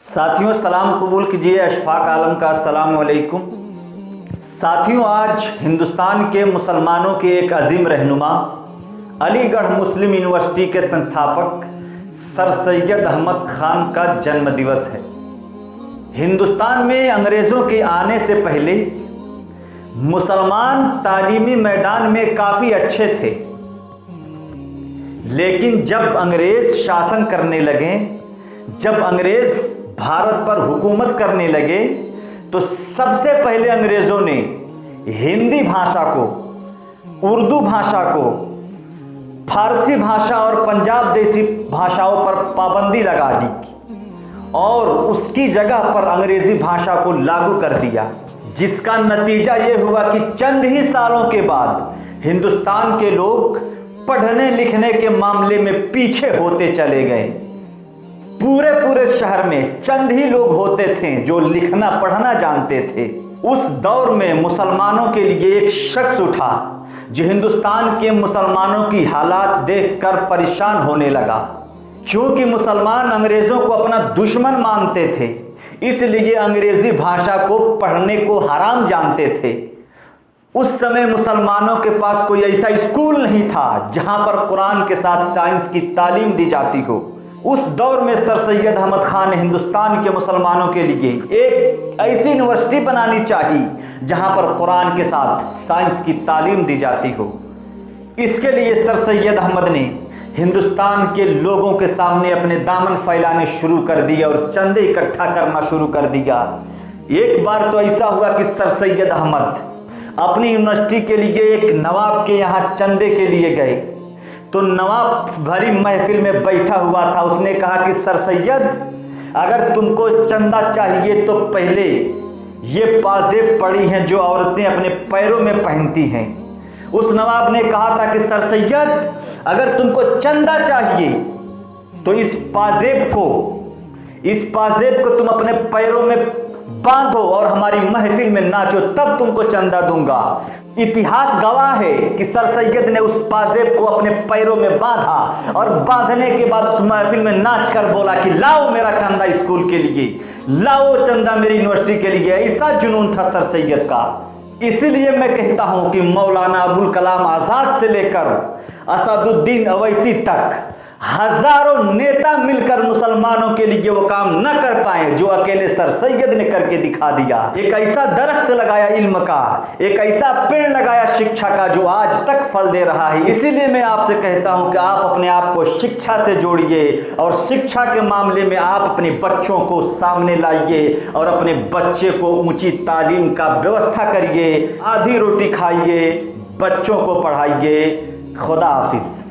साथियों सलाम कबूल कीजिए अशफाक आलम का अस्सलाम वालेकुम। साथियों, आज हिंदुस्तान के मुसलमानों के एक अजीम रहनुमा, अलीगढ़ मुस्लिम यूनिवर्सिटी के संस्थापक सर सैयद अहमद खान का जन्म दिवस है। हिंदुस्तान में अंग्रेज़ों के आने से पहले मुसलमान तालीमी मैदान में काफ़ी अच्छे थे, लेकिन जब अंग्रेज़ शासन करने लगे, जब अंग्रेज़ भारत पर हुकूमत करने लगे, तो सबसे पहले अंग्रेज़ों ने हिंदी भाषा को, उर्दू भाषा को, फारसी भाषा और पंजाब जैसी भाषाओं पर पाबंदी लगा दी और उसकी जगह पर अंग्रेज़ी भाषा को लागू कर दिया, जिसका नतीजा ये हुआ कि चंद ही सालों के बाद हिंदुस्तान के लोग पढ़ने लिखने के मामले में पीछे होते चले गए। पूरे शहर में चंद ही लोग होते थे जो लिखना पढ़ना जानते थे। उस दौर में मुसलमानों के लिए एक शख्स उठा जो हिंदुस्तान के मुसलमानों की हालात देखकर परेशान होने लगा। क्योंकि मुसलमान अंग्रेज़ों को अपना दुश्मन मानते थे, इसलिए अंग्रेज़ी भाषा को पढ़ने को हराम जानते थे। उस समय मुसलमानों के पास कोई ऐसा स्कूल नहीं था जहां पर कुरान के साथ साइंस की तालीम दी जाती हो। उस दौर में सर सैयद अहमद खान ने हिंदुस्तान के मुसलमानों के लिए एक ऐसी यूनिवर्सिटी बनानी चाहिए जहां पर कुरान के साथ साइंस की तालीम दी जाती हो। इसके लिए सर सैयद अहमद ने हिंदुस्तान के लोगों के सामने अपने दामन फैलाने शुरू कर दिया और चंदे इकट्ठा करना शुरू कर दिया। एक बार तो ऐसा हुआ कि सर सैयद अहमद अपनी यूनिवर्सिटी के लिए एक नवाब के यहाँ चंदे के लिए गए, तो नवाब भरी महफिल में बैठा हुआ था। उसने कहा कि सर सैयद, अगर तुमको चंदा चाहिए तो पहले ये पाजेब पड़ी हैं जो औरतें अपने पैरों में पहनती हैं। उस नवाब ने कहा था कि सर सैयद, अगर तुमको चंदा चाहिए तो इस पाजेब को तुम अपने पैरों में बांधो और हमारी महफिल में नाचो, तब तुमको चंदा दूंगा। इतिहास गवाह है कि सर सैयद ने उस पाजेब को अपने पैरों में बांधा और बांधने के बाद उस महफिल में नाच कर बोला कि लाओ मेरा चंदा स्कूल के लिए, लाओ चंदा मेरी यूनिवर्सिटी के लिए। ऐसा जुनून था सर सैयद का। इसीलिए मैं कहता हूं कि मौलाना अबुल कलाम आज़ाद से लेकर असदुद्दीन अवैसी तक हजारों नेता मिलकर मुसलमानों के लिए वो काम न कर पाए जो अकेले सर सैयद ने करके दिखा दिया। एक ऐसा दरख्त लगाया इल्म का, एक ऐसा पेड़ लगाया शिक्षा का जो आज तक फल दे रहा है। इसीलिए मैं आपसे कहता हूं कि आप अपने आप को शिक्षा से जोड़िए और शिक्षा के मामले में आप अपने बच्चों को सामने लाइए और अपने बच्चे को ऊंची तालीम का व्यवस्था करिए। आधी रोटी खाइए, बच्चों को पढ़ाइए। खुदा हाफिज।